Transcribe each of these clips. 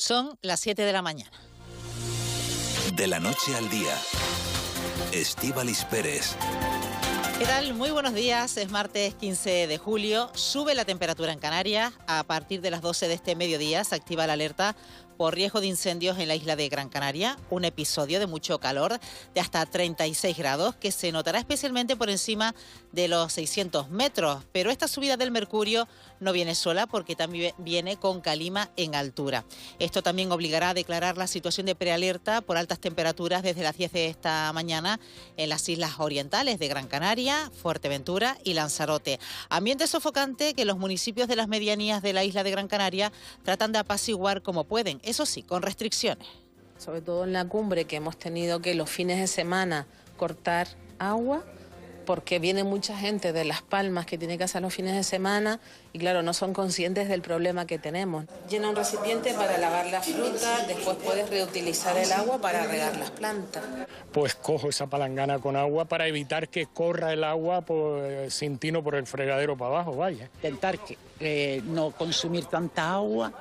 Son las 7 de la mañana. De la noche al día, Estíbaliz Pérez. ¿Qué tal? Muy buenos días. Es martes 15 de julio. Sube la temperatura en Canarias. A partir de las 12 de este mediodía se activa la alerta por riesgo de incendios en la isla de Gran Canaria. Un episodio de mucho calor de hasta 36 grados que se notará especialmente por encima de los 600 metros. Pero esta subida del mercurio no viene sola porque también viene con calima en altura. Esto también obligará a declarar la situación de prealerta por altas temperaturas desde las 10 de esta mañana en las islas orientales de Gran Canaria, Fuerteventura y Lanzarote. Ambiente sofocante que los municipios de las medianías de la isla de Gran Canaria tratan de apaciguar como pueden. Eso sí, con restricciones. Sobre todo en la cumbre, que hemos tenido que los fines de semana cortar agua, porque viene mucha gente de Las Palmas que tiene que hacer los fines de semana y claro, no son conscientes del problema que tenemos. Llena un recipiente para lavar la fruta, después puedes reutilizar el agua para regar las plantas. Pues cojo esa palangana con agua para evitar que corra el agua sin tino por el fregadero para abajo, vaya. Intentar no consumir tanta agua.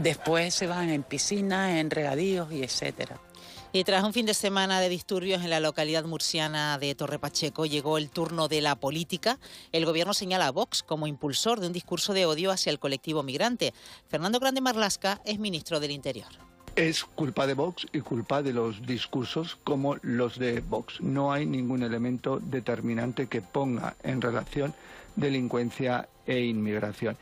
Después se van en piscinas, en regadíos y etcétera. Y tras un fin de semana de disturbios en la localidad murciana de Torre Pacheco, llegó el turno de la política. El gobierno señala a Vox como impulsor de un discurso de odio hacia el colectivo migrante. Fernando Grande Marlaska es ministro del Interior. Es culpa de Vox y culpa de los discursos como los de Vox. No hay ningún elemento determinante que ponga en relación delincuencia e inmigración.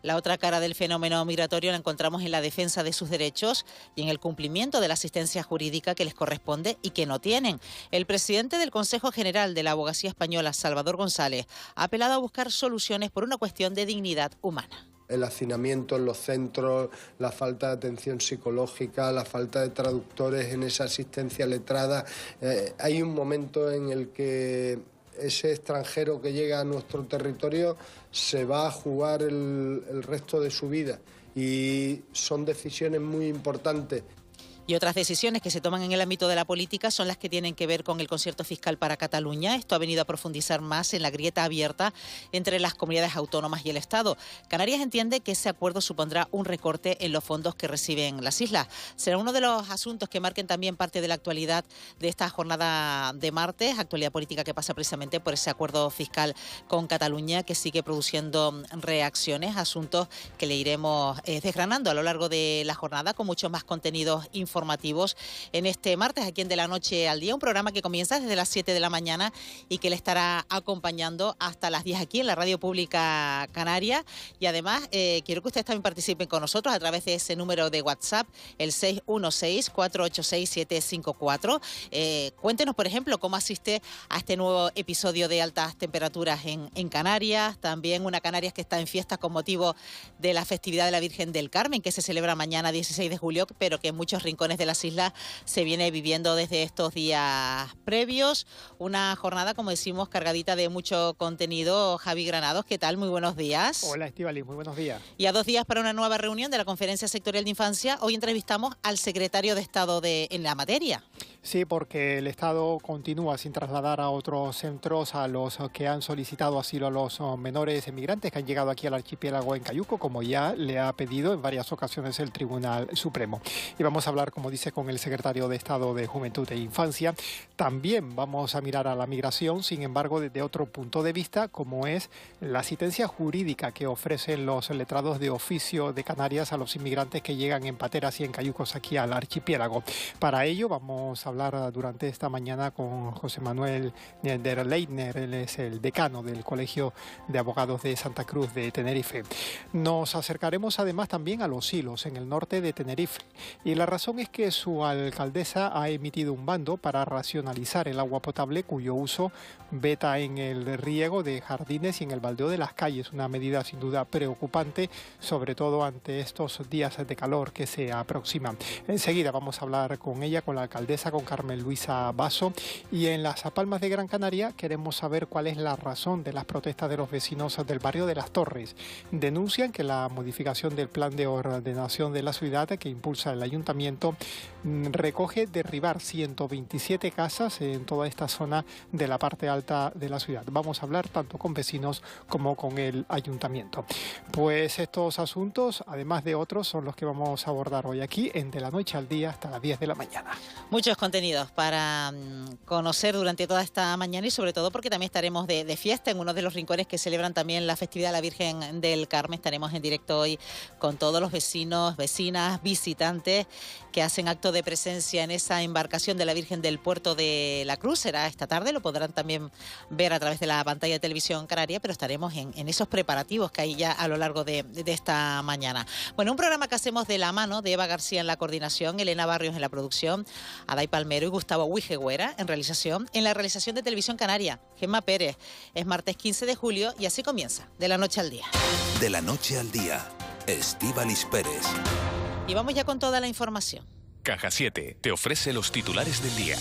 La otra cara del fenómeno migratorio la encontramos en la defensa de sus derechos y en el cumplimiento de la asistencia jurídica que les corresponde y que no tienen. El presidente del Consejo General de la Abogacía Española, Salvador González, ha apelado a buscar soluciones por una cuestión de dignidad humana. El hacinamiento en los centros, la falta de atención psicológica, la falta de traductores en esa asistencia letrada. Hay un momento en el que ese extranjero que llega a nuestro territorio se va a jugar el resto de su vida y son decisiones muy importantes. Y otras decisiones que se toman en el ámbito de la política son las que tienen que ver con el concierto fiscal para Cataluña. Esto ha venido a profundizar más en la grieta abierta entre las comunidades autónomas y el Estado. Canarias entiende que ese acuerdo supondrá un recorte en los fondos que reciben las islas. Será uno de los asuntos que marquen también parte de la actualidad de esta jornada de martes, actualidad política que pasa precisamente por ese acuerdo fiscal con Cataluña que sigue produciendo reacciones, asuntos que le iremos desgranando a lo largo de la jornada con muchos más contenidos informativos en este martes aquí en De la Noche al Día, un programa que comienza desde las 7 de la mañana y que le estará acompañando hasta las 10 aquí en la Radio Pública Canaria. Y además quiero que ustedes también participen con nosotros a través de ese número de WhatsApp, el 616-486-754. Cuéntenos, por ejemplo, cómo asiste a este nuevo episodio de altas temperaturas en Canarias. También una Canarias que está en fiesta con motivo de la festividad de la Virgen del Carmen, que se celebra mañana 16 de julio, pero que en muchos rincones de las islas se viene viviendo desde estos días previos. Una jornada, como decimos, cargadita de mucho contenido. Javi Granados, ¿qué tal? Muy buenos días. Hola, Estíbaliz, muy buenos días. Y a 2 días para una nueva reunión de la Conferencia Sectorial de Infancia, hoy entrevistamos al secretario de Estado en la materia. Sí, porque el Estado continúa sin trasladar a otros centros a los que han solicitado asilo a los menores emigrantes que han llegado aquí al archipiélago en Cayuco, como ya le ha pedido en varias ocasiones el Tribunal Supremo. Y vamos a hablar, como dice, con el secretario de Estado de Juventud e Infancia. También vamos a mirar a la migración, sin embargo, desde otro punto de vista, como es la asistencia jurídica que ofrecen los letrados de oficio de Canarias a los inmigrantes que llegan en pateras y en cayucos aquí al archipiélago. Para ello vamos a hablar durante esta mañana con José Manuel Niederleitner. Él es el decano del Colegio de Abogados de Santa Cruz de Tenerife. Nos acercaremos además también a Los Hilos, en el norte de Tenerife. Y la razón es que su alcaldesa ha emitido un bando para racionalizar el agua potable, cuyo uso veta en el riego de jardines y en el baldeo de las calles. Una medida sin duda preocupante, sobre todo ante estos días de calor que se aproximan. Enseguida vamos a hablar con ella, con la alcaldesa, con Carmen Luisa Basso. Y en Las Palmas de Gran Canaria queremos saber cuál es la razón de las protestas de los vecinos del barrio de Las Torres. Denuncian que la modificación del plan de ordenación de la ciudad que impulsa el ayuntamiento ayuntamiento recoge derribar 127 casas en toda esta zona de la parte alta de la ciudad. Vamos a hablar tanto con vecinos como con el ayuntamiento. Pues estos asuntos, además de otros, son los que vamos a abordar hoy aquí en De la Noche al Día hasta las 10 de la mañana. Muchos contenidos para conocer durante toda esta mañana y sobre todo porque también estaremos de fiesta en uno de los rincones que celebran también la festividad de la Virgen del Carmen. Estaremos en directo hoy con todos los vecinos, vecinas, visitantes que hacen acto de presencia en esa embarcación de la Virgen del Puerto de la Cruz. Será esta tarde, lo podrán también ver a través de la pantalla de Televisión Canaria, pero estaremos en esos preparativos que hay ya a lo largo de esta mañana. Bueno, un programa que hacemos de la mano de Eva García en la coordinación, Elena Barrios en la producción, Aday Palmero y Gustavo Huijegüera en la realización de Televisión Canaria, Gemma Pérez. Es martes 15 de julio y así comienza De la Noche al Día. De la Noche al Día, Estíbaliz Pérez. Y vamos ya con toda la información. Caja 7 te ofrece los titulares del día.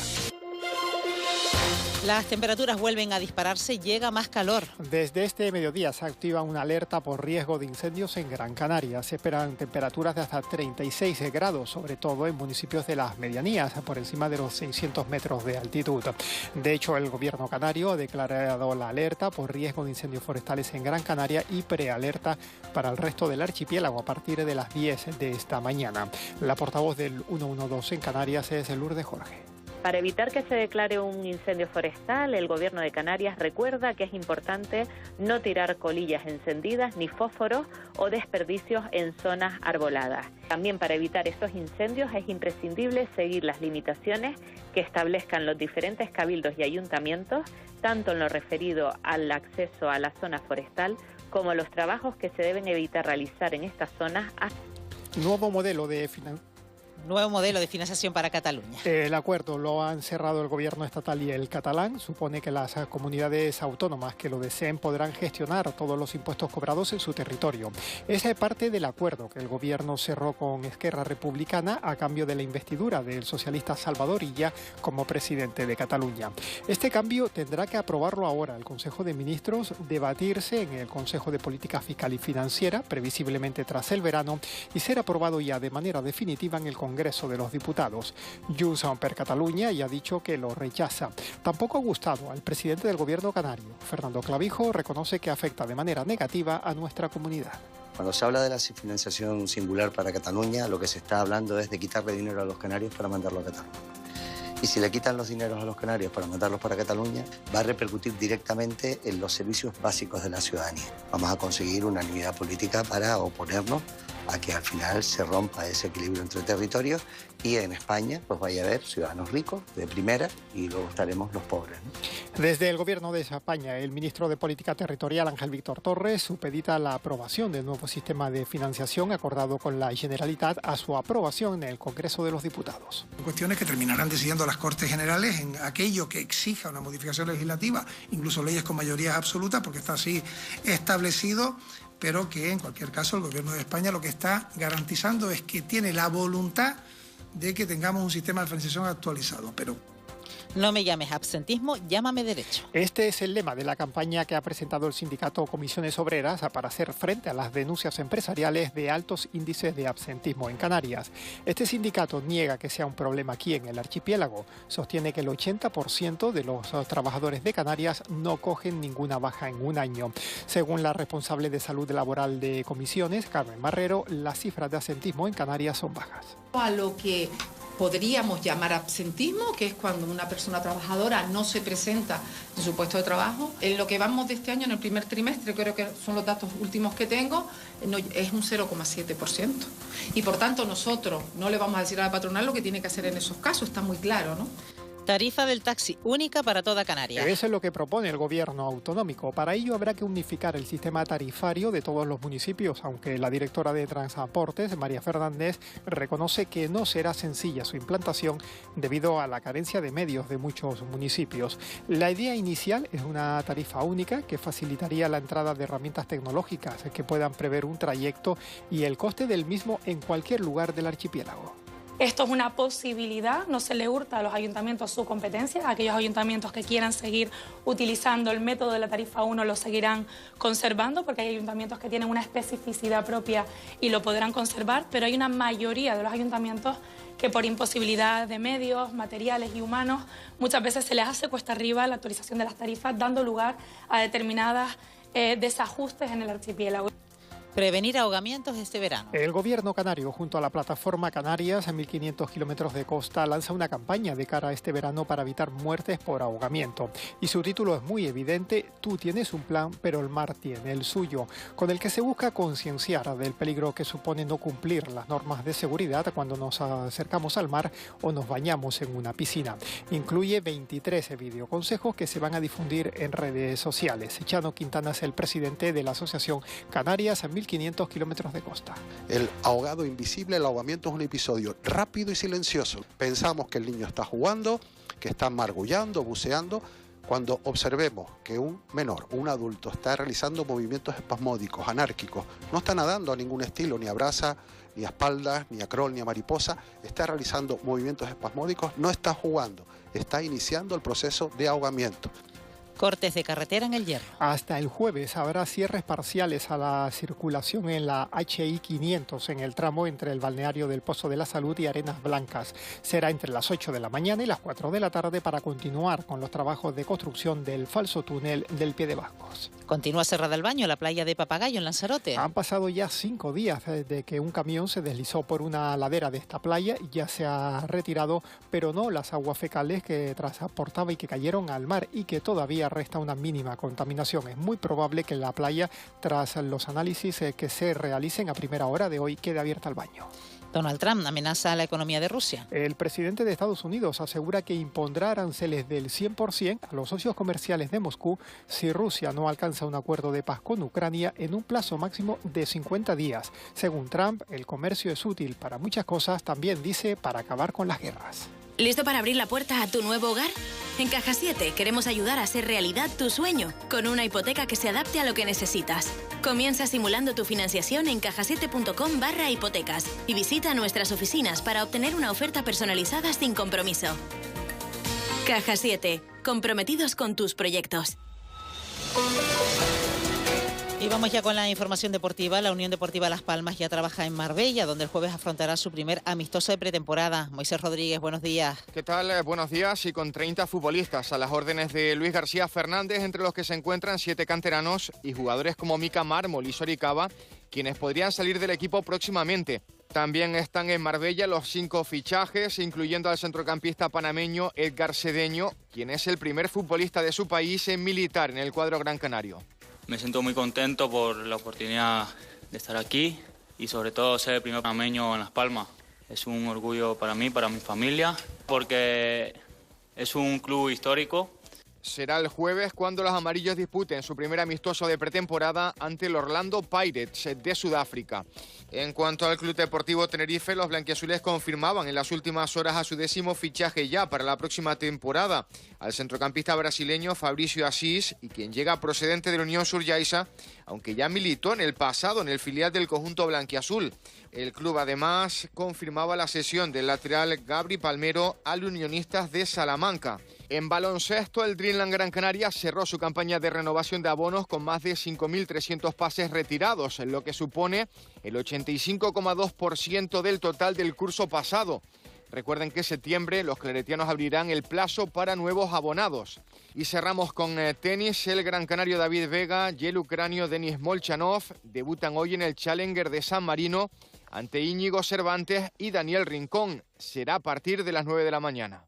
Las temperaturas vuelven a dispararse, llega más calor. Desde este mediodía se activa una alerta por riesgo de incendios en Gran Canaria. Se esperan temperaturas de hasta 36 grados, sobre todo en municipios de las medianías, por encima de los 600 metros de altitud. De hecho, el gobierno canario ha declarado la alerta por riesgo de incendios forestales en Gran Canaria y prealerta para el resto del archipiélago a partir de las 10 de esta mañana. La portavoz del 112 en Canarias es Lourdes Jorge. Para evitar que se declare un incendio forestal, el Gobierno de Canarias recuerda que es importante no tirar colillas encendidas ni fósforos o desperdicios en zonas arboladas. También para evitar estos incendios es imprescindible seguir las limitaciones que establezcan los diferentes cabildos y ayuntamientos, tanto en lo referido al acceso a la zona forestal como los trabajos que se deben evitar realizar en estas zonas. Nuevo modelo de financiación para Cataluña. El acuerdo lo han cerrado el gobierno estatal y el catalán. Supone que las comunidades autónomas que lo deseen podrán gestionar todos los impuestos cobrados en su territorio. Esa es parte del acuerdo que el gobierno cerró con Esquerra Republicana a cambio de la investidura del socialista Salvador Illa como presidente de Cataluña. Este cambio tendrá que aprobarlo ahora el Consejo de Ministros, debatirse en el Consejo de Política Fiscal y Financiera, previsiblemente tras el verano, y ser aprobado ya de manera definitiva en el Congreso de los Diputados. Junts per Catalunya ya ha dicho que lo rechaza. Tampoco ha gustado al presidente del gobierno canario. Fernando Clavijo reconoce que afecta de manera negativa a nuestra comunidad. Cuando se habla de la financiación singular para Cataluña, lo que se está hablando es de quitarle dinero a los canarios para mandarlo a Cataluña. Y si le quitan los dineros a los canarios para mandarlos para Cataluña, va a repercutir directamente en los servicios básicos de la ciudadanía. Vamos a conseguir una unidad política para oponernos a que al final se rompa ese equilibrio entre territorios y en España pues vaya a haber ciudadanos ricos de primera y luego estaremos los pobres, ¿no? Desde el gobierno de España, el ministro de Política Territorial, Ángel Víctor Torres, supedita la aprobación del nuevo sistema de financiación acordado con la Generalitat a su aprobación en el Congreso de los Diputados. Cuestiones que terminarán decidiendo las Cortes Generales en aquello que exija una modificación legislativa, incluso leyes con mayorías absolutas, porque está así establecido, pero que en cualquier caso el Gobierno de España lo que está garantizando es que tiene la voluntad de que tengamos un sistema de financiación actualizado, pero No me llames absentismo, llámame derecho. Este es el lema de la campaña que ha presentado el sindicato Comisiones Obreras para hacer frente a las denuncias empresariales de altos índices de absentismo en Canarias. Este sindicato niega que sea un problema aquí en el archipiélago. Sostiene que el 80% de los trabajadores de Canarias no cogen ninguna baja en un año. Según la responsable de salud laboral de Comisiones, Carmen Marrero, las cifras de absentismo en Canarias son bajas. A lo que podríamos llamar absentismo, que es cuando una persona trabajadora no se presenta en su puesto de trabajo. En lo que vamos de este año, en el primer trimestre, creo que son los datos últimos que tengo, es un 0,7%. Y por tanto nosotros no le vamos a decir a la patronal lo que tiene que hacer en esos casos, está muy claro, ¿no? Tarifa del taxi única para toda Canarias. Eso es lo que propone el gobierno autonómico. Para ello habrá que unificar el sistema tarifario de todos los municipios, aunque la directora de Transportes, María Fernández, reconoce que no será sencilla su implantación debido a la carencia de medios de muchos municipios. La idea inicial es una tarifa única que facilitaría la entrada de herramientas tecnológicas que puedan prever un trayecto y el coste del mismo en cualquier lugar del archipiélago. Esto es una posibilidad, no se le hurta a los ayuntamientos su competencia. Aquellos ayuntamientos que quieran seguir utilizando el método de la tarifa 1 lo seguirán conservando, porque hay ayuntamientos que tienen una especificidad propia y lo podrán conservar, pero hay una mayoría de los ayuntamientos que por imposibilidad de medios, materiales y humanos, muchas veces se les hace cuesta arriba la actualización de las tarifas, dando lugar a determinadas desajustes en el archipiélago. Prevenir ahogamientos este verano. El gobierno canario, junto a la plataforma Canarias, a 1.500 kilómetros de costa, lanza una campaña de cara a este verano para evitar muertes por ahogamiento. Y su título es muy evidente: tú tienes un plan, pero el mar tiene el suyo, con el que se busca concienciar del peligro que supone no cumplir las normas de seguridad cuando nos acercamos al mar o nos bañamos en una piscina. Incluye 23 videoconsejos que se van a difundir en redes sociales. Chano Quintana es el presidente de la Asociación Canarias, 1.500 kilómetros de costa. El ahogado invisible, el ahogamiento es un episodio rápido y silencioso. Pensamos que el niño está jugando, que está margullando, buceando. Cuando observemos que un menor, un adulto, está realizando movimientos espasmódicos, anárquicos, no está nadando a ningún estilo, ni a brasa, ni a espaldas, ni a crawl, ni a mariposa, está realizando movimientos espasmódicos, no está jugando, está iniciando el proceso de ahogamiento. Cortes de carretera en el Hierro. Hasta el jueves habrá cierres parciales a la circulación en la HI 500 en el tramo entre el balneario del Pozo de la Salud y Arenas Blancas. Será entre las 8 de la mañana y las 4 de la tarde para continuar con los trabajos de construcción del falso túnel del Piedebascos. Continúa cerrada el baño la playa de Papagayo en Lanzarote. Han pasado ya 5 días desde que un camión se deslizó por una ladera de esta playa y ya se ha retirado, pero no las aguas fecales que transportaba y que cayeron al mar y que todavía resta una mínima contaminación. Es muy probable que la playa, tras los análisis que se realicen a primera hora de hoy, quede abierta al baño. Donald Trump amenaza a la economía de Rusia. El presidente de Estados Unidos asegura que impondrá aranceles del 100% a los socios comerciales de Moscú si Rusia no alcanza un acuerdo de paz con Ucrania en un plazo máximo de 50 días. Según Trump, el comercio es útil para muchas cosas, también dice para acabar con las guerras. ¿Listo para abrir la puerta a tu nuevo hogar? En Caja 7 queremos ayudar a hacer realidad tu sueño con una hipoteca que se adapte a lo que necesitas. Comienza simulando tu financiación en cajasiete.com/hipotecas y visita nuestras oficinas para obtener una oferta personalizada sin compromiso. Caja 7, comprometidos con tus proyectos. Y vamos ya con la información deportiva. La Unión Deportiva Las Palmas ya trabaja en Marbella, donde el jueves afrontará su primer amistoso de pretemporada. Moisés Rodríguez, buenos días. ¿Qué tal? Buenos días. Y con 30 futbolistas a las órdenes de Luis García Fernández, entre los que se encuentran 7 canteranos y jugadores como Mika Mármol y Soricaba, quienes podrían salir del equipo próximamente. También están en Marbella los 5 fichajes, incluyendo al centrocampista panameño Edgar Cedeño, quien es el primer futbolista de su país en militar en el cuadro Gran Canario. Me siento muy contento por la oportunidad de estar aquí y sobre todo ser el primer panameño en Las Palmas. Es un orgullo para mí, para mi familia, porque es un club histórico. Será el jueves cuando los amarillos disputen su primer amistoso de pretemporada ante el Orlando Pirates de Sudáfrica. En cuanto al Club Deportivo Tenerife, los blanquiazules confirmaban en las últimas horas a su 10º fichaje ya para la próxima temporada, al centrocampista brasileño Fabricio Assis, y quien llega procedente de la Unión Suryaisa, aunque ya militó en el pasado en el filial del conjunto blanquiazul. El club además confirmaba la cesión del lateral Gabri Palmero al Unionistas de Salamanca. En baloncesto, el Dreamland Gran Canaria cerró su campaña de renovación de abonos con más de 5.300 pases retirados, lo que supone el 85,2% del total del curso pasado. Recuerden que en septiembre los claretianos abrirán el plazo para nuevos abonados. Y cerramos con tenis. El gran canario David Vega y el ucranio Denis Molchanov debutan hoy en el Challenger de San Marino ante Íñigo Cervantes y Daniel Rincón. Será a partir de las 9 de la mañana.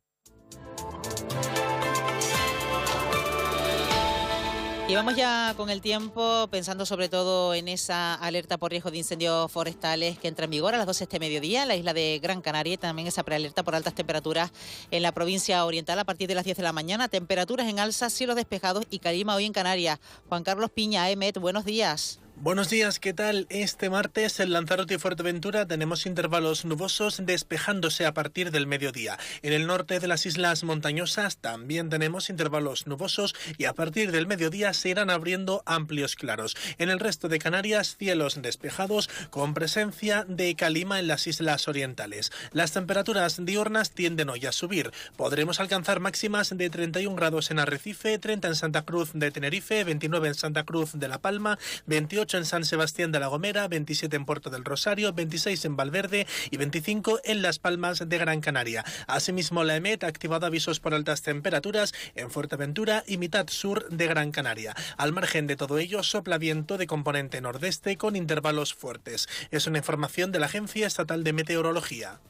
Y vamos ya con el tiempo, pensando sobre todo en esa alerta por riesgo de incendios forestales que entra en vigor a las 12 este mediodía en la isla de Gran Canaria, y también esa prealerta por altas temperaturas en la provincia oriental a partir de las 10 de la mañana. Temperaturas en alza, cielos despejados y calima hoy en Canarias. Juan Carlos Piña, EMET, buenos días. Buenos días, ¿qué tal? Este martes en Lanzarote y Fuerteventura tenemos intervalos nubosos despejándose a partir del mediodía. En el norte de las islas montañosas también tenemos intervalos nubosos y a partir del mediodía se irán abriendo amplios claros. En el resto de Canarias, cielos despejados con presencia de calima en las islas orientales. Las temperaturas diurnas tienden hoy a subir. Podremos alcanzar máximas de 31 grados en Arrecife, 30 en Santa Cruz de Tenerife, 29 en Santa Cruz de La Palma, 28 en San Sebastián de la Gomera, 27 en Puerto del Rosario, 26 en Valverde y 25 en Las Palmas de Gran Canaria. Asimismo, la EMET ha activado avisos por altas temperaturas en Fuerteventura y mitad sur de Gran Canaria. Al margen de todo ello, sopla viento de componente nordeste con intervalos fuertes. Es una información de la Agencia Estatal de Meteorología.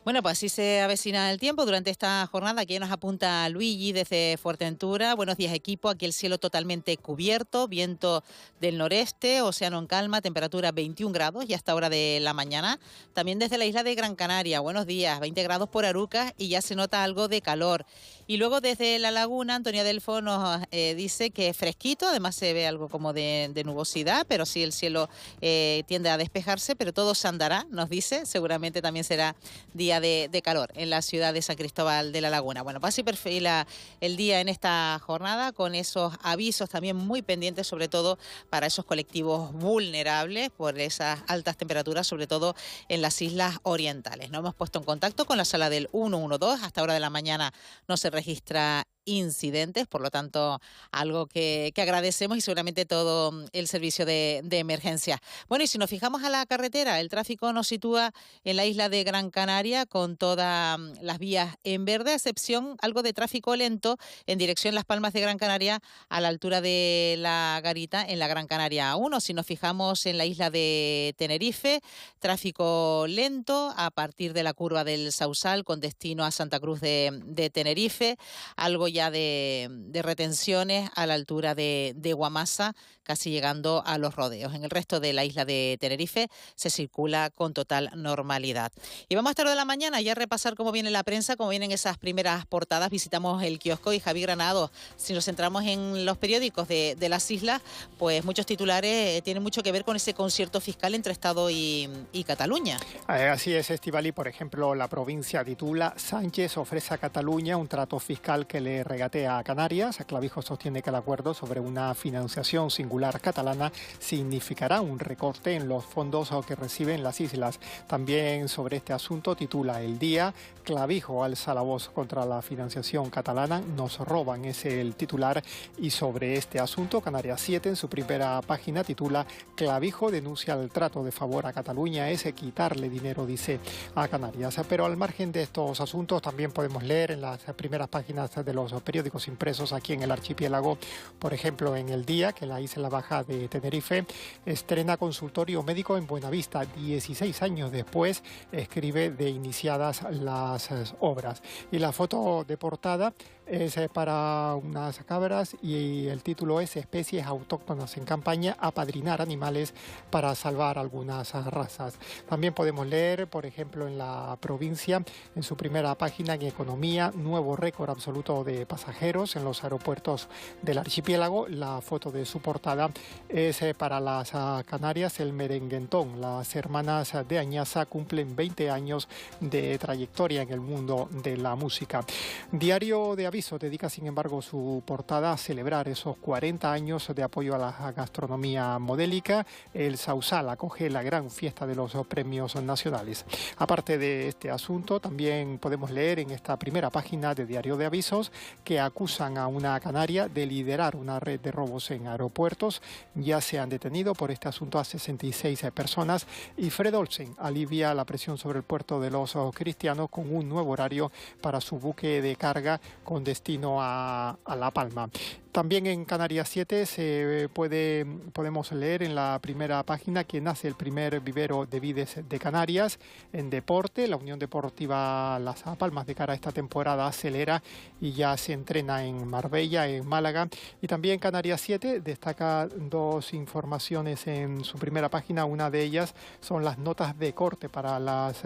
Bueno, pues así se avecina el tiempo durante esta jornada. Aquí nos apunta Luigi desde Fuerteventura. Buenos días, equipo. Aquí el cielo totalmente cubierto, viento del noreste, océano en calma, temperatura 21 grados y hasta hora de la mañana. También desde la isla de Gran Canaria, buenos días, 20 grados por Arucas y ya se nota algo de calor. Y luego desde la laguna, Antonia Delfo nos dice que es fresquito, además se ve algo como de nubosidad, pero sí el cielo tiende a despejarse, pero todo se andará, nos dice. Seguramente también será día de calor en la ciudad de San Cristóbal de la Laguna. Bueno, pues así perfila el día en esta jornada con esos avisos también muy pendientes, sobre todo para esos colectivos vulnerables por esas altas temperaturas, sobre todo en las islas orientales. Nos hemos puesto en contacto con la sala del 112, hasta hora de la mañana no se registra incidentes, por lo tanto algo que agradecemos y seguramente todo el servicio de emergencia. Bueno, y si nos fijamos a la carretera, el tráfico nos sitúa en la isla de Gran Canaria con todas las vías en verde, a excepción algo de tráfico lento en dirección Las Palmas de Gran Canaria a la altura de la Garita en la Gran Canaria 1. Si nos fijamos en la isla de Tenerife, tráfico lento a partir de la curva del Sausal con destino a Santa Cruz de Tenerife, algo ya de retenciones a la altura de Guamasa, casi llegando a Los Rodeos. En el resto de la isla de Tenerife se circula con total normalidad. Y vamos a esta hora de la mañana ya a repasar cómo viene la prensa, cómo vienen esas primeras portadas. Visitamos el kiosco y Javi Granado, si nos centramos en los periódicos de las islas, pues muchos titulares tienen mucho que ver con ese concierto fiscal entre Estado y Cataluña. Así es, Estivali. Por ejemplo, La Provincia titula: Sánchez ofrece a Cataluña un trato fiscal que le regatea a Canarias. Clavijo sostiene que el acuerdo sobre una financiación singular catalana significará un recorte en los fondos que reciben las islas. También sobre este asunto titula El Día: Clavijo alza la voz contra la financiación catalana, nos roban, es el titular. Y sobre este asunto, Canarias 7 en su primera página titula: Clavijo denuncia el trato de favor a Cataluña, es quitarle dinero, dice, a Canarias. Pero al margen de estos asuntos también podemos leer en las primeras páginas de los periódicos impresos aquí en el archipiélago, por ejemplo en El Día, que la Isla Baja de Tenerife estrena consultorio médico en Buenavista. 16 años después, escribe, de iniciadas las obras. Y la foto de portada es para unas cabras y el título es: Especies autóctonas en campaña, apadrinar animales para salvar algunas razas. También podemos leer, por ejemplo, en La Provincia, en su primera página, en Economía, nuevo récord absoluto de pasajeros en los aeropuertos del archipiélago. La foto de su portada es para las Canarias, el merenguentón. Las hermanas de Añaza cumplen 20 años de trayectoria en el mundo de la música. Diario de Aviso dedica, sin embargo, su portada a celebrar esos 40 años de apoyo a la gastronomía modélica. El Sausal acoge la gran fiesta de los premios nacionales. Aparte de este asunto, también podemos leer en esta primera página de Diario de Avisos que acusan a una canaria de liderar una red de robos en aeropuertos. Ya se han detenido por este asunto a 66 personas y Fred Olsen alivia la presión sobre el puerto de Los Cristianos con un nuevo horario para su buque de carga con destino a La Palma. También en Canarias 7 podemos leer en la primera página que nace el primer vivero de vides de Canarias. En deporte, la Unión Deportiva Las Palmas, de cara a esta temporada, acelera y ya se entrena en Marbella, en Málaga. Y también Canarias 7 destaca dos informaciones en su primera página. Una de ellas son las notas de corte para las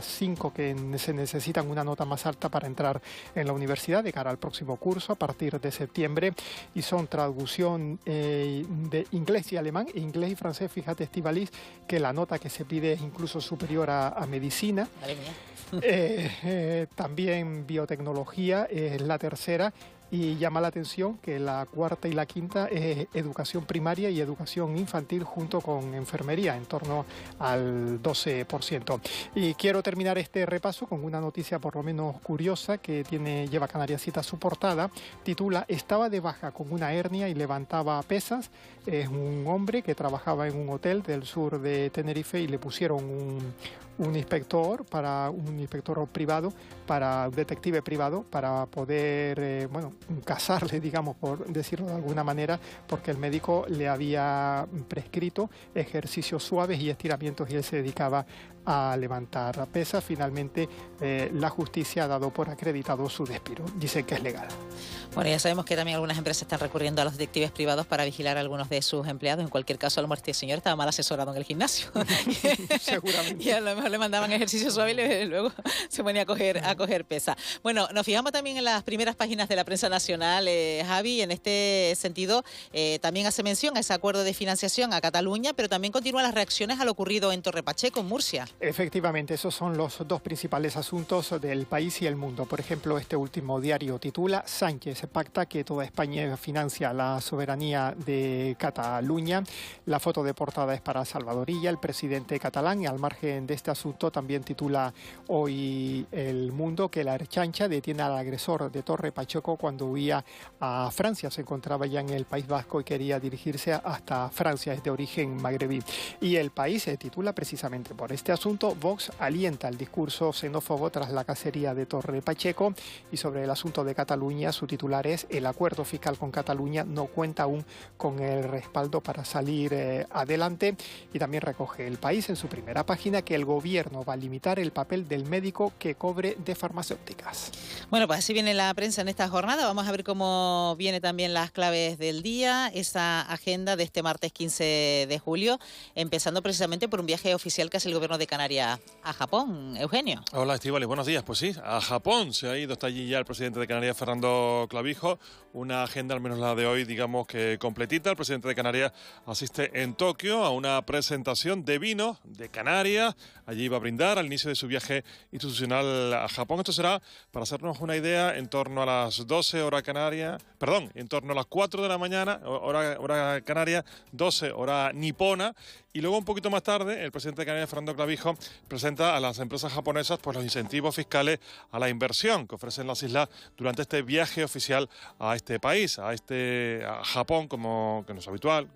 5 que se necesitan una nota más alta para entrar en la universidad de cara cara al próximo curso a partir de septiembre y son traducción de inglés y alemán, inglés y francés. Fíjate, Estíbaliz, que la nota que se pide es incluso superior a medicina. Madre mía. También biotecnología es la tercera. Y llama la atención que la cuarta y la quinta es educación primaria y educación infantil junto con enfermería, en torno al 12%. Y quiero terminar este repaso con una noticia por lo menos curiosa que lleva Canarias Cita a su portada. Titula: estaba de baja con una hernia y levantaba pesas. Es un hombre que trabajaba en un hotel del sur de Tenerife y le pusieron un inspector privado, un detective privado, para poder, casarle, digamos, por decirlo de alguna manera, porque el médico le había prescrito ejercicios suaves y estiramientos y él se dedicaba a levantar pesas. Finalmente, la justicia ha dado por acreditado su despido. Dicen que es legal. Bueno, ya sabemos que también algunas empresas están recurriendo a los detectives privados para vigilar a algunos de sus empleados. En cualquier caso, a lo mejor este señor estaba mal asesorado en el gimnasio. Seguramente. Y a lo mejor le mandaban ejercicios suaves y luego se ponía a coger pesa. Bueno, nos fijamos también en las primeras páginas de la prensa nacional, Javi. En este sentido, también hace mención a ese acuerdo de financiación a Cataluña, pero también continúan las reacciones a lo ocurrido en Torre Pacheco, en Murcia. Efectivamente, esos son los dos principales asuntos del país y el mundo. Por ejemplo, este último diario titula: Sánchez pacta que toda España financia la soberanía de Cataluña. La foto de portada es para Salvador Illa, el presidente catalán, y al margen de este asunto también titula hoy El Mundo que la Ertzaintza detiene al agresor de Torre Pacheco cuando huía a Francia. Se encontraba ya en el País Vasco y quería dirigirse hasta Francia, es de origen magrebí. Y El País se titula precisamente por este asunto: Vox alienta el discurso xenófobo tras la cacería de Torre Pacheco. Y sobre el asunto de Cataluña, su titular es: el acuerdo fiscal con Cataluña no cuenta aún con el respaldo para salir adelante. Y también recoge El País en su primera página que el gobierno va a limitar el papel del médico que cobre de farmacéuticas. Bueno, pues así viene la prensa en esta jornada. Vamos a ver cómo viene también las claves del día, esa agenda de este martes 15 de julio, empezando precisamente por un viaje oficial que hace el gobierno de Canarias a Japón. Eugenio. Hola, Estíbaliz, buenos días. Pues sí, a Japón se ha ido, está allí ya el presidente de Canarias, Fernando Clavijo. Una agenda, al menos la de hoy, digamos que completita. El presidente de Canarias asiste en Tokio a una presentación de vino de Canarias. Allí va a brindar al inicio de su viaje institucional a Japón. Esto será, para hacernos una idea, en torno a las 12 hora canaria, en torno a las 4 de la mañana, hora canaria, 12 hora nipona. Y luego, un poquito más tarde, el presidente de Canarias, Fernando Clavijo, presenta a las empresas japonesas pues los incentivos fiscales a la inversión que ofrecen las islas durante este viaje oficial a este país, a Japón, como que no es habitual,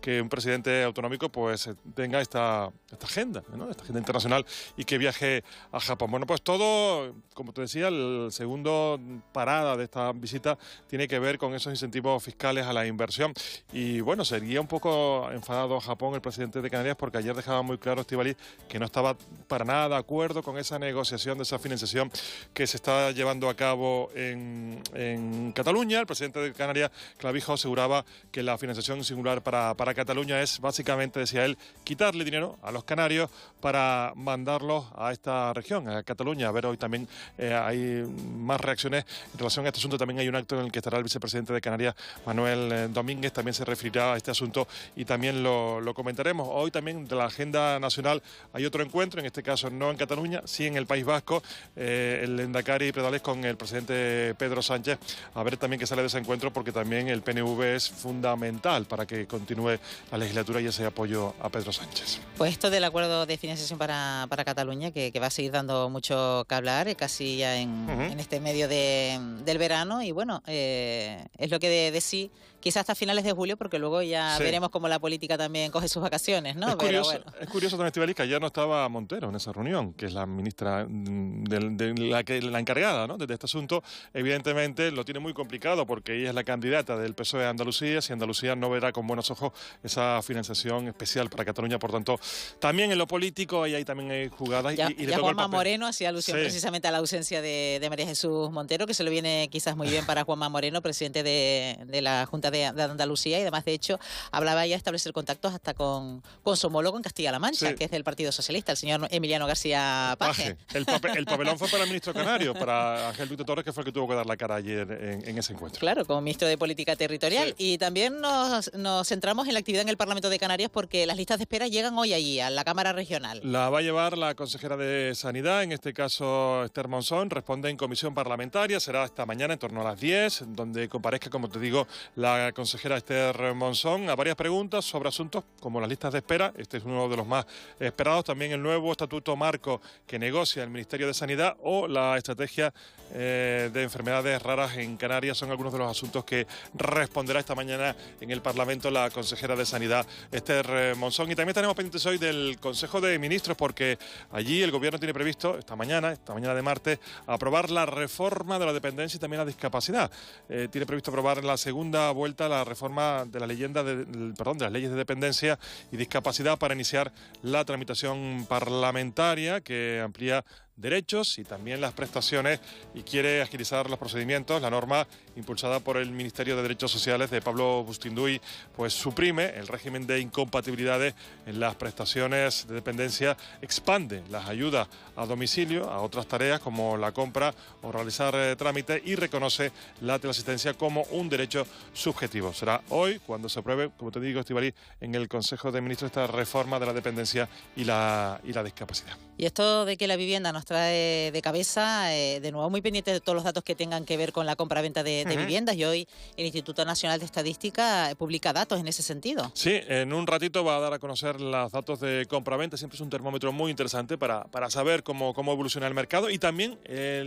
que un presidente autonómico pues tenga esta agenda, ¿no? Esta agenda internacional y que viaje a Japón. Bueno, pues todo, como te decía, el segundo parada de esta visita tiene que ver con esos incentivos fiscales a la inversión. Y bueno, sería un poco enfadado Japón el presidente de Canarias porque ayer dejaba muy claro, Estíbaliz, que no estaba para nada de acuerdo con esa negociación de esa financiación que se está llevando a cabo en Cataluña. El presidente de Canarias, Clavijo, aseguraba que la financiación singular para Cataluña es básicamente, decía él, quitarle dinero a los canarios para mandarlos a esta región, a Cataluña. A ver, hoy también hay más reacciones en relación a este asunto. También hay un acto en el que estará el vicepresidente de Canarias, Manuel Domínguez, también se referirá a este asunto y también lo comentaremos. Hoy también de la agenda nacional hay otro encuentro, en este caso no en Cataluña, sí en el País Vasco, el Endacari Predales con el presidente Pedro Sánchez, a ver también qué sale de ese encuentro, porque también el PNV es fundamental para que continúe la legislatura y ese apoyo a Pedro Sánchez. Pues esto del acuerdo de financiación para Cataluña, que va a seguir dando mucho que hablar, casi ya en este medio del verano, y bueno, es lo que de sí, quizás hasta finales de julio, porque luego ya veremos cómo la política también coge sus vacaciones, ¿no? Es curioso también, Estíbaliz, que ayer no estaba Montero en esa reunión, que es la ministra la encargada, ¿no?, de este asunto. Evidentemente lo tiene muy complicado porque ella es la candidata del PSOE de Andalucía. Si Andalucía no verá con buenos ojos esa financiación especial para Cataluña, por tanto, también en lo político ahí también hay jugadas. Ya Juanma Moreno hacía alusión precisamente a la ausencia de María Jesús Montero, que se lo viene quizás noticias muy bien para Juanma Moreno, presidente de la Junta de Andalucía, y además, de hecho, hablaba ya de establecer contactos hasta con su homólogo en Castilla-La Mancha, que es del Partido Socialista, el señor Emiliano García Paje. El papelón fue para el ministro canario, para Ángel Víctor Torres, que fue el que tuvo que dar la cara ayer en ese encuentro. Claro, como ministro de Política Territorial. Sí. Y también nos centramos en la actividad en el Parlamento de Canarias, porque las listas de espera llegan hoy allí, a la Cámara Regional. La va a llevar la consejera de Sanidad, en este caso Esther Monzón, responde en comisión parlamentaria, será esta mañana en torno a las 10, donde comparezca, como te digo, la consejera Esther Monzón a varias preguntas sobre asuntos como las listas de espera. Este es uno de los más esperados, también el nuevo estatuto marco que negocia el Ministerio de Sanidad o la estrategia de enfermedades raras en Canarias son algunos de los asuntos que responderá esta mañana en el Parlamento la consejera de Sanidad Esther Monzón. Y también tenemos pendientes hoy del Consejo de Ministros, porque allí el Gobierno tiene previsto esta mañana de martes, aprobar la reforma de la dependencia y también la discapacidad. Tiene previsto aprobar en la segunda vuelta la reforma de la de las leyes de dependencia y discapacidad para iniciar la tramitación parlamentaria que amplía derechos y también las prestaciones y quiere agilizar los procedimientos. La norma impulsada por el Ministerio de Derechos Sociales de Pablo Bustinduy pues suprime el régimen de incompatibilidades en las prestaciones de dependencia, expande las ayudas a domicilio a otras tareas como la compra o realizar trámites y reconoce la teleasistencia como un derecho subjetivo. Será hoy cuando se apruebe, como te digo, Estíbaliz, en el Consejo de Ministros esta reforma de la dependencia y la discapacidad. Y esto de que la vivienda nos trae de cabeza, de nuevo muy pendiente de todos los datos que tengan que ver con la compra-venta de viviendas, y hoy el Instituto Nacional de Estadística publica datos en ese sentido. Sí, en un ratito va a dar a conocer los datos de compra-venta, siempre es un termómetro muy interesante para saber cómo evoluciona el mercado, y también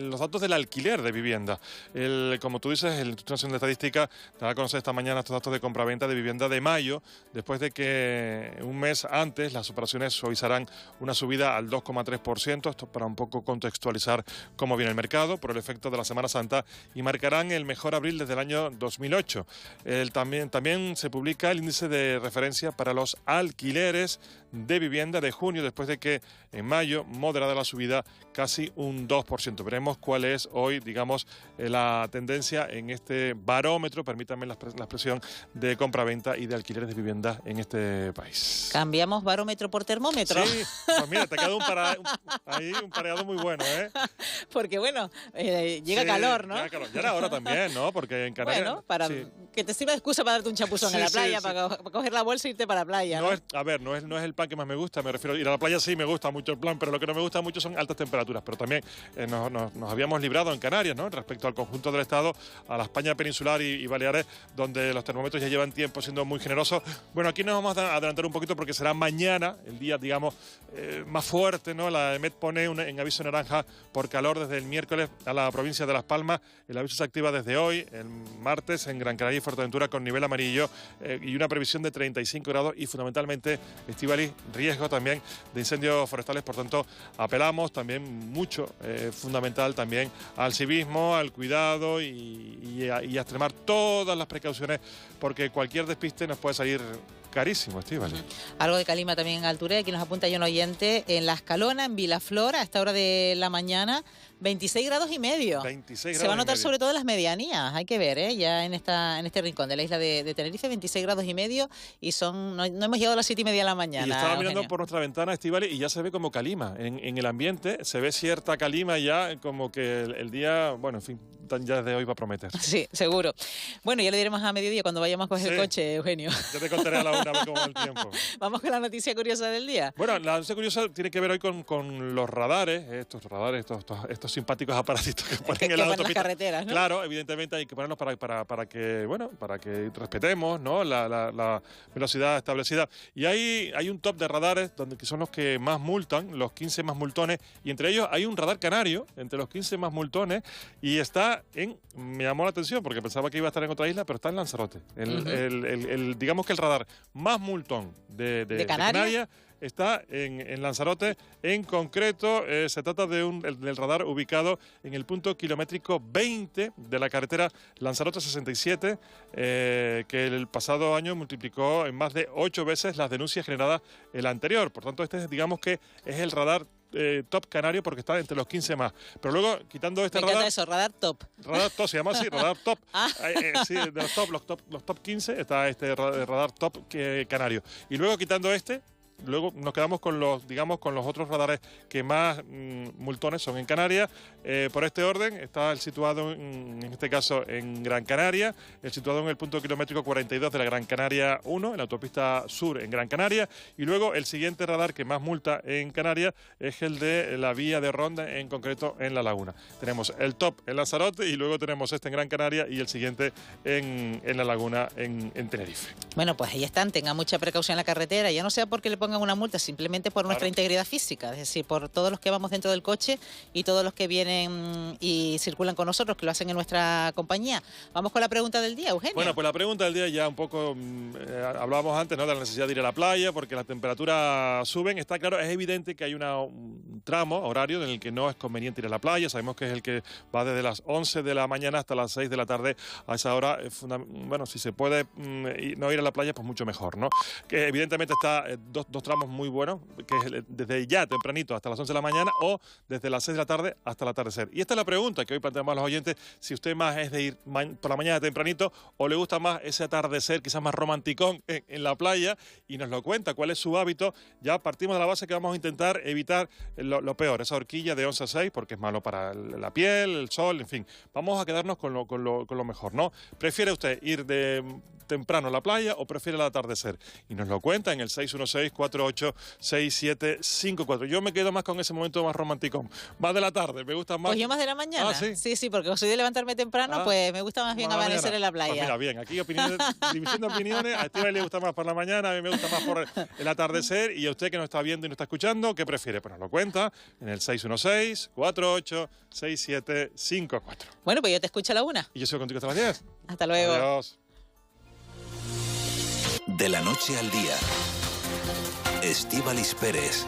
los datos del alquiler de vivienda. Como tú dices, el Instituto Nacional de Estadística dará a conocer esta mañana estos datos de compra-venta de vivienda de mayo, después de que un mes antes las operaciones suavizarán una subida al 2,3%, esto para un poco contextualizar cómo viene el mercado por el efecto de la Semana Santa, y marcarán el mejor abril desde el año 2008. También se publica el índice de referencia para los alquileres de vivienda de junio, después de que en mayo moderada la subida casi un 2%. Veremos cuál es hoy, digamos, la tendencia en este barómetro, permítanme la expresión, de compra-venta y de alquileres de vivienda en este país. ¿Cambiamos barómetro por termómetro? Sí, pues mira, te ha quedado un pareado muy bueno, ¿eh? Porque bueno, llega calor, ¿no? Llega calor. Ya era hora también, ¿no? Porque en Canarias... Bueno, para que te sirva de excusa para darte un chapuzón en la playa, para coger la bolsa e irte para la playa, ¿no? No es el plan que más me gusta, me refiero, ir a la playa sí me gusta mucho el plan, pero lo que no me gusta mucho son altas temperaturas, pero también nos habíamos librado en Canarias, ¿no? Respecto al conjunto del Estado, a la España peninsular y Baleares, donde los termómetros ya llevan tiempo siendo muy generosos. Bueno, aquí nos vamos a adelantar un poquito porque será mañana el día, digamos, más fuerte, ¿no? La EMET pone en aviso naranja por calor desde el miércoles a la provincia de Las Palmas. El aviso se activa desde hoy, el martes, en Gran Canaria y Fuerteventura con nivel amarillo y una previsión de 35 grados y fundamentalmente, Estíbaliz, riesgo también de incendios forestales. Por tanto, apelamos también mucho, fundamental también al civismo, al cuidado y a extremar todas las precauciones, porque cualquier despiste nos puede salir carísimo, Estíbaliz. Algo de calima también en Alturé, aquí nos apunta ya un oyente, en La Escalona, en Vilaflor, a esta hora de la mañana, 26 grados y medio. 26 grados. Se va a notar sobre todo en las medianías, hay que ver, ya en este rincón de la isla de Tenerife, 26 grados y medio, y no hemos llegado a las 7:30 de la mañana. Y estaba mirando por nuestra ventana, Estíbaliz, y ya se ve como calima. En el ambiente se ve cierta calima ya, como que el día, bueno, en fin, ya desde hoy va a prometer. Sí, seguro. Bueno, ya le diremos a mediodía cuando vayamos a coger el coche, Eugenio. Ya te contaré a la una cómo va el tiempo. Vamos con la noticia curiosa del día. Bueno, la noticia curiosa tiene que ver hoy con los radares, estos simpáticos aparatitos que ponen en la autopista. Las carreteras, ¿no? Claro, evidentemente hay que ponerlos para que respetemos, ¿no? la velocidad establecida. Y hay un top de radares que son los que más multan, los 15 más multones, y entre ellos hay un radar canario entre los 15 más multones, y está me llamó la atención porque pensaba que iba a estar en otra isla, pero está en Lanzarote. Digamos que el radar más multón de Canarias está en Lanzarote. En concreto, se trata del radar ubicado en el punto kilométrico 20 de la carretera Lanzarote 67, que el pasado año multiplicó en más de 8 veces las denuncias generadas el anterior. Por tanto, digamos que es el radar top canario porque está entre los 15 más. Pero luego, quitando este Me radar... encanta eso, radar top. Radar top, se llama así, radar top. Sí, de los top 15 está este radar top canario. Y luego, quitando este... Luego nos quedamos con los otros radares que más multones son en Canarias. Por este orden está el situado, en este caso, en Gran Canaria, el situado en el punto kilométrico 42 de la Gran Canaria 1, en la autopista sur en Gran Canaria. Y luego el siguiente radar que más multa en Canarias es el de la vía de Ronda, en concreto en La Laguna. Tenemos el top en Lanzarote y luego tenemos este en Gran Canaria y el siguiente en La Laguna, en Tenerife. Bueno, pues ahí están, tengan mucha precaución en la carretera, ya no sea porque le pongan una multa, simplemente por nuestra integridad física, es decir, por todos los que vamos dentro del coche y todos los que vienen y circulan con nosotros, que lo hacen en nuestra compañía. Vamos con la pregunta del día, Eugenio. Bueno, pues la pregunta del día ya un poco, hablábamos antes, ¿no?, de la necesidad de ir a la playa porque las temperaturas suben. Está claro, es evidente que hay un tramo horario en el que no es conveniente ir a la playa. Sabemos que es el que va desde las 11 de la mañana hasta las 6 de la tarde. A esa hora, bueno, si se puede no ir a la playa, pues mucho mejor, ¿no? Que evidentemente está dos tramos muy buenos, que es desde ya tempranito hasta las 11 de la mañana o desde las 6 de la tarde hasta el atardecer. Y esta es la pregunta que hoy planteamos a los oyentes, si usted más es de ir por la mañana tempranito o le gusta más ese atardecer, quizás más romanticón en la playa, y nos lo cuenta, cuál es su hábito. Ya partimos de la base que vamos a intentar evitar lo peor, esa horquilla de 11 a 6, porque es malo para la piel, el sol, en fin. Vamos a quedarnos con lo mejor, ¿no? ¿Prefiere usted ir de temprano a la playa o prefiere el atardecer? Y nos lo cuenta en el 616-486754. Yo me quedo más con ese momento más romántico, más de la tarde, me gusta más. Pues yo más de la mañana. Sí, porque soy de levantarme temprano, pues me gusta más bien amanecer en la playa. Pues mira, bien, aquí división de opiniones, a Estíbaliz le gusta más por la mañana, a mí me gusta más por el atardecer, y a usted que nos está viendo y nos está escuchando, ¿qué prefiere? Pues nos lo cuenta en el 616-486754. Bueno, pues yo te escucho a la 1. Y yo sigo contigo hasta las 10. Hasta luego. Adiós. De la noche al día, Estíbaliz Pérez.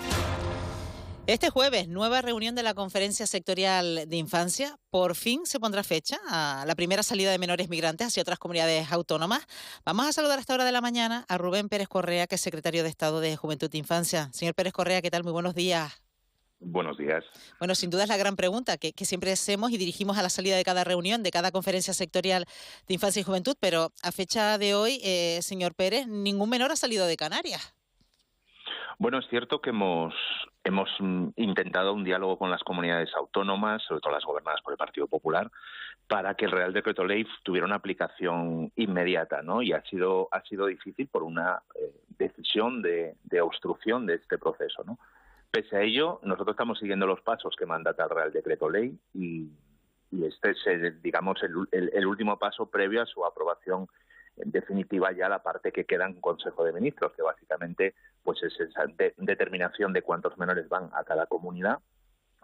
Este jueves, nueva reunión de la Conferencia Sectorial de Infancia. Por fin se pondrá fecha a la primera salida de menores migrantes hacia otras comunidades autónomas. Vamos a saludar a esta hora de la mañana a Rubén Pérez Correa, que es secretario de Estado de Juventud e Infancia. Señor Pérez Correa, ¿qué tal? Muy buenos días. Buenos días. Bueno, sin duda es la gran pregunta que siempre hacemos y dirigimos a la salida de cada reunión, de cada conferencia sectorial de infancia y juventud, pero a fecha de hoy, señor Pérez, ningún menor ha salido de Canarias. Bueno, es cierto que hemos intentado un diálogo con las comunidades autónomas, sobre todo las gobernadas por el Partido Popular, para que el Real Decreto Ley tuviera una aplicación inmediata, ¿no? Y ha sido difícil por una decisión de obstrucción de este proceso, ¿no? Pese a ello, nosotros estamos siguiendo los pasos que mandata el Real Decreto Ley y este es, digamos, el último paso previo a su aprobación definitiva, ya la parte que queda en Consejo de Ministros, que básicamente pues es esa determinación de cuántos menores van a cada comunidad,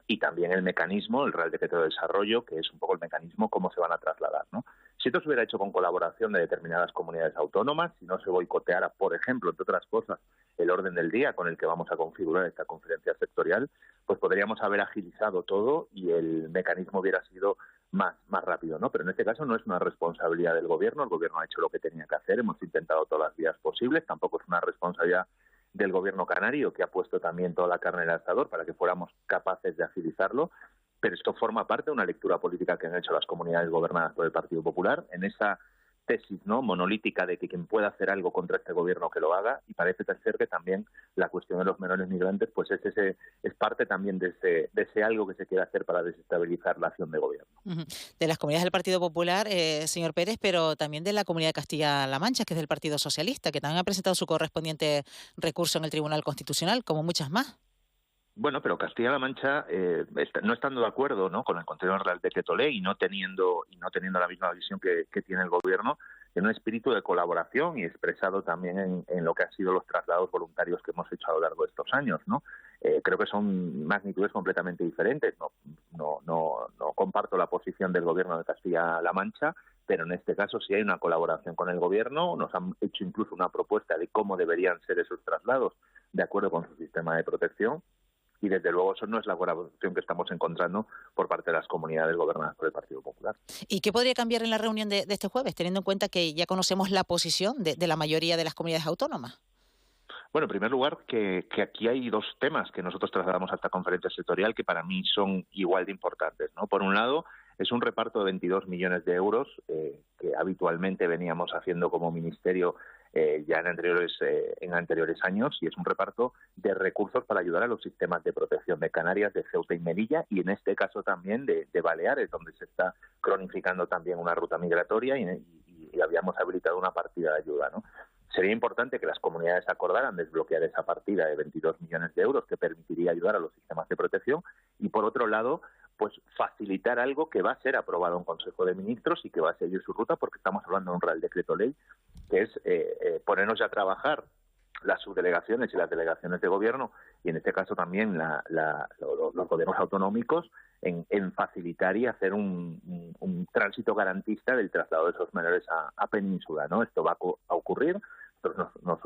y también el mecanismo, el Real Decreto de Desarrollo, que es un poco el mecanismo cómo se van a trasladar, ¿no? Si esto se hubiera hecho con colaboración de determinadas comunidades autónomas, si no se boicoteara, por ejemplo, entre otras cosas, el orden del día con el que vamos a configurar esta conferencia sectorial, pues podríamos haber agilizado todo y el mecanismo hubiera sido más rápido, ¿no? Pero en este caso no es una responsabilidad del Gobierno. El Gobierno ha hecho lo que tenía que hacer, hemos intentado todas las vías posibles, tampoco es una responsabilidad del Gobierno canario, que ha puesto también toda la carne en el asador para que fuéramos capaces de agilizarlo, pero esto forma parte de una lectura política que han hecho las comunidades gobernadas por el Partido Popular, en esa tesis, ¿no?, monolítica de que quien pueda hacer algo contra este Gobierno que lo haga, y parece ser que también la cuestión de los menores migrantes pues es parte también de ese algo que se quiere hacer para desestabilizar la acción de Gobierno. De las comunidades del Partido Popular, señor Pérez, pero también de la Comunidad de Castilla-La Mancha, que es del Partido Socialista, que también ha presentado su correspondiente recurso en el Tribunal Constitucional, como muchas más. Bueno, pero Castilla-La Mancha, no estando de acuerdo, ¿no?, con el contenido del Real Decreto Ley y no teniendo la misma visión que tiene el Gobierno, en un espíritu de colaboración y expresado también en lo que han sido los traslados voluntarios que hemos hecho a lo largo de estos años, ¿no? Creo que son magnitudes completamente diferentes. No comparto la posición del Gobierno de Castilla-La Mancha, pero en este caso sí hay una colaboración con el Gobierno. Nos han hecho incluso una propuesta de cómo deberían ser esos traslados de acuerdo con su sistema de protección. Y desde luego eso no es la colaboración que estamos encontrando por parte de las comunidades gobernadas por el Partido Popular. ¿Y qué podría cambiar en la reunión de este jueves, teniendo en cuenta que ya conocemos la posición de la mayoría de las comunidades autónomas? Bueno, en primer lugar, que aquí hay dos temas que nosotros trasladamos a esta conferencia sectorial que para mí son igual de importantes, ¿no? Por un lado, es un reparto de 22 millones de euros que habitualmente veníamos haciendo como ministerio ya en anteriores años, y es un reparto de recursos para ayudar a los sistemas de protección de Canarias, de Ceuta y Melilla, y en este caso también de Baleares, donde se está cronificando también una ruta migratoria y habíamos habilitado una partida de ayuda, ¿no? Sería importante que las comunidades acordaran desbloquear esa partida de 22 millones de euros que permitiría ayudar a los sistemas de protección y, por otro lado, pues facilitar algo que va a ser aprobado en Consejo de Ministros y que va a seguir su ruta, porque estamos hablando de un Real Decreto Ley, que es ponernos ya a trabajar las subdelegaciones y las delegaciones de gobierno, y en este caso también los gobiernos autonómicos, en facilitar y hacer un tránsito garantista del traslado de esos menores a Península, ¿no? Esto va a ocurrir.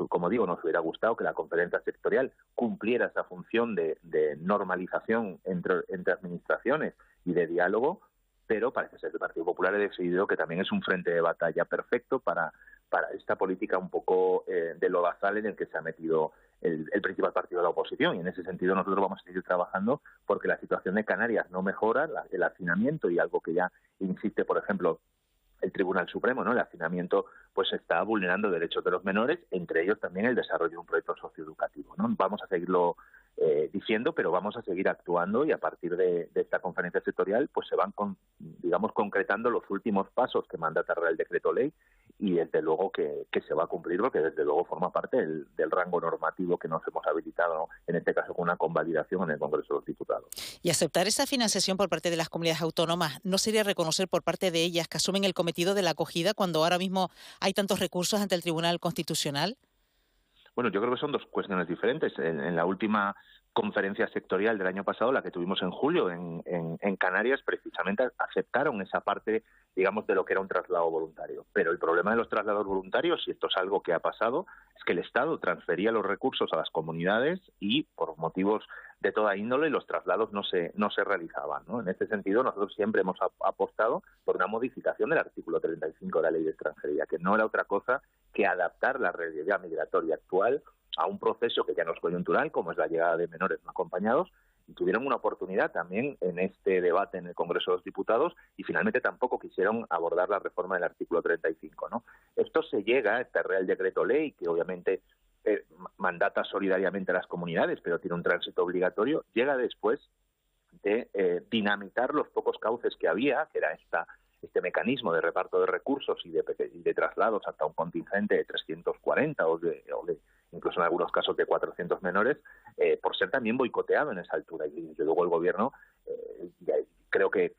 Como digo, nos hubiera gustado que la conferencia sectorial cumpliera esa función de normalización entre administraciones y de diálogo, pero parece ser que el Partido Popular ha decidido que también es un frente de batalla perfecto para esta política un poco de lodazal en el que se ha metido el principal partido de la oposición, y en ese sentido nosotros vamos a seguir trabajando porque la situación de Canarias no mejora, el hacinamiento, y algo que ya insiste, por ejemplo, el Tribunal Supremo, ¿no? El hacinamiento pues está vulnerando derechos de los menores, entre ellos también el desarrollo de un proyecto socioeducativo, ¿no? Vamos a seguirlo diciendo, pero vamos a seguir actuando, y a partir de esta conferencia sectorial pues se van concretando los últimos pasos que mandata el Real Decreto Ley, y desde luego que se va a cumplir, porque desde luego forma parte del rango normativo que nos hemos habilitado, ¿no? En este caso con una convalidación en el Congreso de los Diputados. Y aceptar esa financiación por parte de las comunidades autónomas ¿no sería reconocer por parte de ellas que asumen el cometido de la acogida cuando ahora mismo hay tantos recursos ante el Tribunal Constitucional? Bueno, yo creo que son dos cuestiones diferentes. En la última conferencia sectorial del año pasado, la que tuvimos en julio en Canarias, precisamente aceptaron esa parte, digamos, de lo que era un traslado voluntario. Pero el problema de los traslados voluntarios, y esto es algo que ha pasado, es que el Estado transfería los recursos a las comunidades y, por motivos de toda índole, los traslados no se realizaban, ¿no? En este sentido, nosotros siempre hemos apostado por una modificación del artículo 35 de la Ley de Extranjería, que no era otra cosa que adaptar la realidad migratoria actual a un proceso que ya no es coyuntural, como es la llegada de menores no acompañados, y tuvieron una oportunidad también en este debate en el Congreso de los Diputados, y finalmente tampoco quisieron abordar la reforma del artículo 35, ¿no? Esto se llega, este Real Decreto Ley, que obviamente mandata solidariamente a las comunidades, pero tiene un tránsito obligatorio, llega después de dinamitar los pocos cauces que había, que era este mecanismo de reparto de recursos y de traslados hasta un contingente de 340 o de incluso en algunos casos de 400 menores, por ser también boicoteado en esa altura. Y desde luego el Gobierno, creo que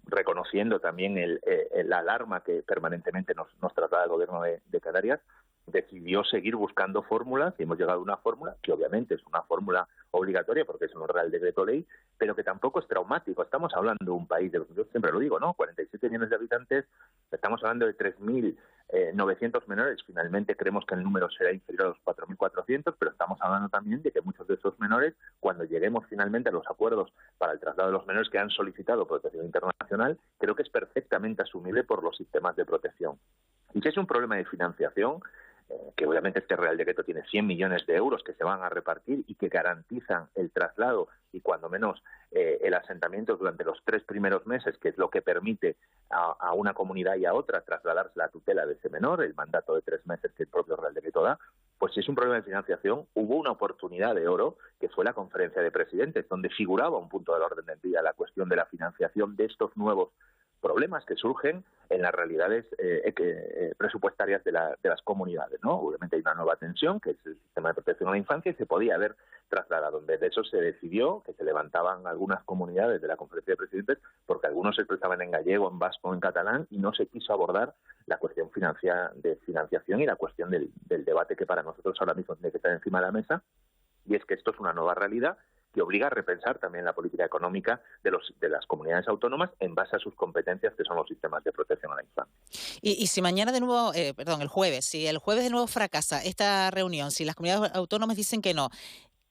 reconociendo también la alarma que permanentemente nos traslada el Gobierno de Canarias, decidió seguir buscando fórmulas, y hemos llegado a una fórmula que obviamente es una fórmula obligatoria porque es un Real Decreto Ley, pero que tampoco es traumático. Estamos hablando de un país, yo siempre lo digo, ¿no? 47 millones de habitantes, estamos hablando de 3.900 menores. Finalmente creemos que el número será inferior a los 4.400, pero estamos hablando también de que muchos de esos menores, cuando lleguemos finalmente a los acuerdos para el traslado de los menores que han solicitado protección internacional, creo que es perfectamente asumible por los sistemas de protección. Y si es un problema de financiación, que obviamente este Real Decreto tiene 100 millones de euros que se van a repartir y que garantizan el traslado y cuando menos el asentamiento durante los 3 primeros meses, que es lo que permite a una comunidad y a otra trasladarse la tutela de ese menor, el mandato de 3 meses que el propio Real Decreto da. Pues si es un problema de financiación, hubo una oportunidad de oro, que fue la conferencia de presidentes, donde figuraba un punto del orden del día la cuestión de la financiación de estos nuevos problemas que surgen en las realidades presupuestarias de las comunidades, ¿no? Obviamente hay una nueva tensión, que es el sistema de protección a la infancia, y se podía haber trasladado. De eso se decidió que se levantaban algunas comunidades de la conferencia de presidentes porque algunos se expresaban en gallego, en vasco, en catalán, y no se quiso abordar la cuestión de financiación y la cuestión del debate que para nosotros ahora mismo tiene que estar encima de la mesa, y es que esto es una nueva realidad que obliga a repensar también la política económica de las comunidades autónomas en base a sus competencias, que son los sistemas de protección a la infancia. Y si mañana de nuevo, el jueves, si el jueves de nuevo fracasa esta reunión, si las comunidades autónomas dicen que no,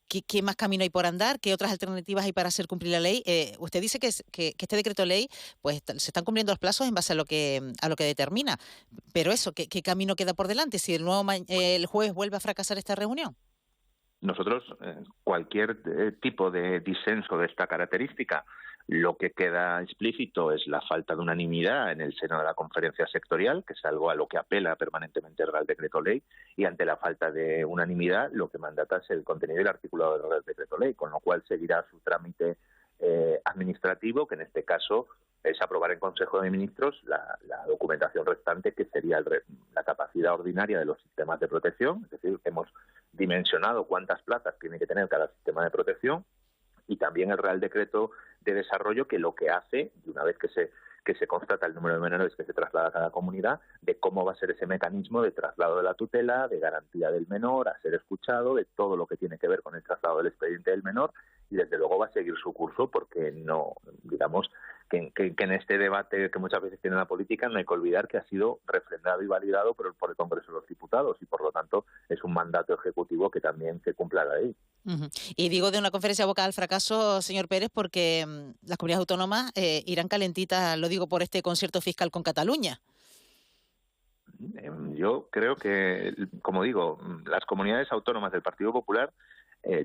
¿qué más camino hay por andar? ¿Qué otras alternativas hay para hacer cumplir la ley? Usted dice que este decreto ley, pues se están cumpliendo los plazos en base a lo que determina. Pero eso, ¿qué camino queda por delante si el jueves vuelve a fracasar esta reunión? nosotros, cualquier tipo de disenso de esta característica, lo que queda explícito es la falta de unanimidad en el seno de la conferencia sectorial, que es algo a lo que apela permanentemente el Real Decreto Ley, y ante la falta de unanimidad lo que mandata es el contenido y el articulado del Real Decreto Ley, con lo cual seguirá su trámite administrativo, que en este caso es aprobar en Consejo de Ministros la documentación restante, que sería la capacidad ordinaria de los sistemas de protección, es decir, que hemos dimensionado cuántas plazas tiene que tener cada sistema de protección, y también el Real Decreto de Desarrollo, que lo que hace, y una vez que se constata el número de menores que se traslada a cada comunidad, de cómo va a ser ese mecanismo de traslado de la tutela, de garantía del menor, a ser escuchado, de todo lo que tiene que ver con el traslado del expediente del menor, y desde luego va a seguir su curso, porque no, digamos, que en este debate que muchas veces tiene la política no hay que olvidar que ha sido refrendado y validado por el Congreso de los Diputados, y por lo tanto es un mandato ejecutivo que también se cumpla la ley. Y digo de una conferencia abocada al fracaso, señor Pérez, porque las comunidades autónomas irán calentitas, lo digo por este concierto fiscal con Cataluña. Yo creo que, como digo, las comunidades autónomas del Partido Popular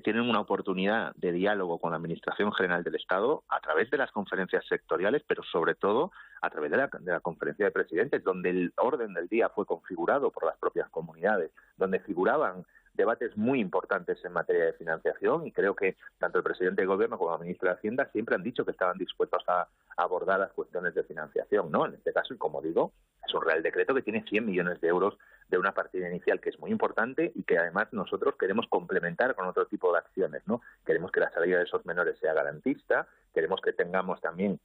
tienen una oportunidad de diálogo con la Administración General del Estado a través de las conferencias sectoriales, pero sobre todo a través de la Conferencia de Presidentes, donde el orden del día fue configurado por las propias comunidades, donde figuraban debates muy importantes en materia de financiación, y creo que tanto el presidente del Gobierno como la ministra de Hacienda siempre han dicho que estaban dispuestos a abordar las cuestiones de financiación, ¿no? En este caso, y como digo, es un Real Decreto que tiene 100 millones de euros de una partida inicial que es muy importante y que además nosotros queremos complementar con otro tipo de acciones, ¿no? Queremos que la salida de esos menores sea garantista, queremos que tengamos también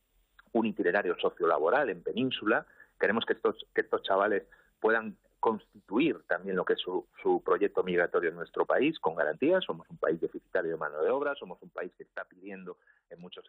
un itinerario sociolaboral en Península, queremos que estos chavales puedan constituir también lo que es su proyecto migratorio en nuestro país con garantías. Somos un país deficitario de mano de obra, somos un país que está pidiendo en muchos